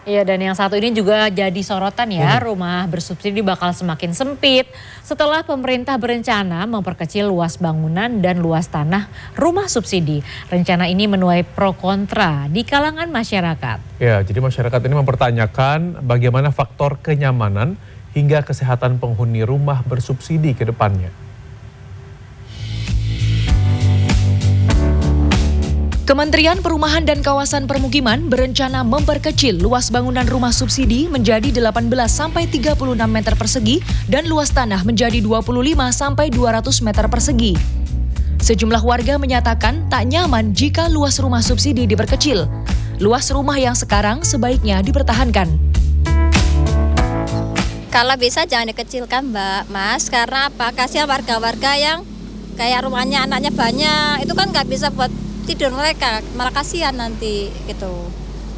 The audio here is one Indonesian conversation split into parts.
Iya, dan yang satu ini juga jadi sorotan ya, rumah bersubsidi bakal semakin sempit setelah pemerintah berencana memperkecil luas bangunan dan luas tanah rumah subsidi. Rencana ini menuai pro kontra di kalangan masyarakat. Ya, jadi masyarakat ini mempertanyakan bagaimana faktor kenyamanan hingga kesehatan penghuni rumah bersubsidi ke depannya. Kementerian Perumahan dan Kawasan Permukiman berencana memperkecil luas bangunan rumah subsidi menjadi 18-36 meter persegi dan luas tanah menjadi 25-200 meter persegi. Sejumlah warga menyatakan tak nyaman jika luas rumah subsidi diperkecil. Luas rumah yang sekarang sebaiknya dipertahankan. Kalau bisa jangan dikecilkan, Mas, karena apa? Kasihan warga-warga yang kayak rumahnya anaknya banyak, itu kan nggak bisa buat tidur mereka, malah kasihan nanti gitu.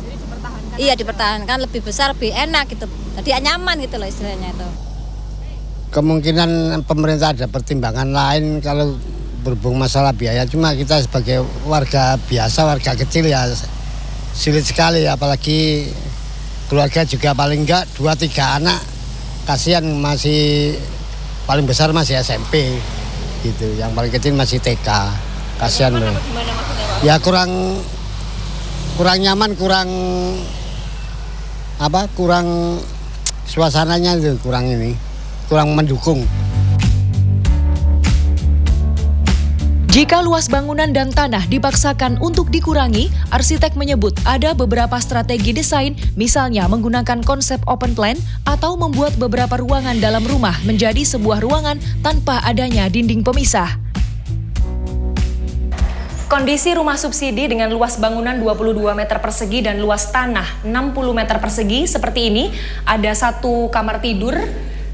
Jadi dipertahankan? Iya, dipertahankan, lebih besar, lebih enak gitu. Jadi nyaman gitu loh istilahnya itu. Kemungkinan pemerintah ada pertimbangan lain kalau berhubung masalah biaya. Cuma kita sebagai warga biasa, warga kecil ya sulit sekali. Apalagi keluarga juga paling enggak 2-3 anak. Kasihan masih paling besar masih SMP gitu. Yang paling kecil masih TK. Kasihan loh. Ya kurang nyaman, kurang suasananya itu kurang mendukung. Jika luas bangunan dan tanah dipaksakan untuk dikurangi, arsitek menyebut ada beberapa strategi desain, misalnya menggunakan konsep open plan atau membuat beberapa ruangan dalam rumah menjadi sebuah ruangan tanpa adanya dinding pemisah. Kondisi rumah subsidi dengan luas bangunan 22 meter persegi dan luas tanah 60 meter persegi seperti ini. Ada 1 kamar tidur,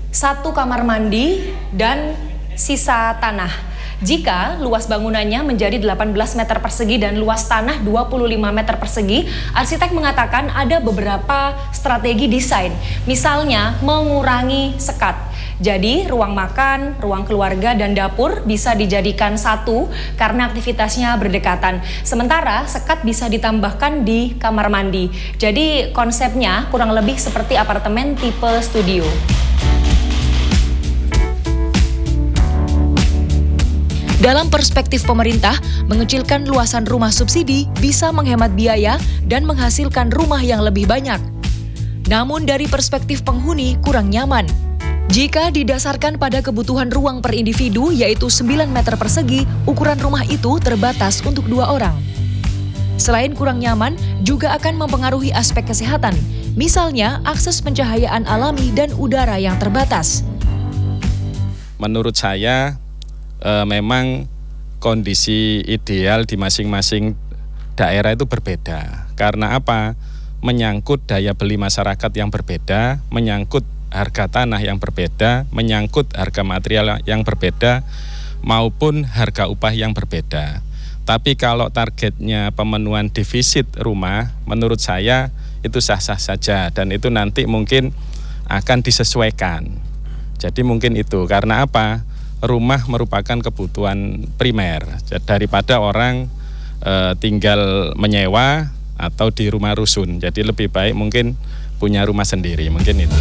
1 kamar mandi, dan sisa tanah. Jika luas bangunannya menjadi 18 meter persegi dan luas tanah 25 meter persegi, arsitek mengatakan ada beberapa strategi desain. Misalnya mengurangi sekat. Jadi ruang makan, ruang keluarga, dan dapur bisa dijadikan satu karena aktivitasnya berdekatan. Sementara sekat bisa ditambahkan di kamar mandi. Jadi konsepnya kurang lebih seperti apartemen tipe studio. Dalam perspektif pemerintah, mengecilkan luasan rumah subsidi bisa menghemat biaya dan menghasilkan rumah yang lebih banyak. Namun dari perspektif penghuni kurang nyaman. Jika didasarkan pada kebutuhan ruang per individu yaitu 9 meter persegi, ukuran rumah itu terbatas untuk 2 orang. Selain kurang nyaman, juga akan mempengaruhi aspek kesehatan, misalnya akses pencahayaan alami dan udara yang terbatas. Menurut saya, memang kondisi ideal di masing-masing daerah itu berbeda. Karena apa? Menyangkut daya beli masyarakat yang berbeda, menyangkut harga tanah yang berbeda, menyangkut harga material yang berbeda, maupun harga upah yang berbeda. Tapi kalau targetnya pemenuhan defisit rumah, menurut saya itu sah-sah saja dan itu nanti mungkin akan disesuaikan. Jadi mungkin itu, karena apa? Rumah merupakan kebutuhan primer daripada orang tinggal menyewa atau di rumah rusun. Jadi lebih baik mungkin punya rumah sendiri, mungkin itu.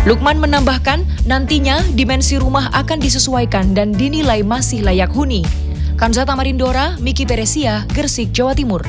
Lukman menambahkan, nantinya dimensi rumah akan disesuaikan dan dinilai masih layak huni. Kanza Tamarindora, Miki Peresia, Gresik, Jawa Timur.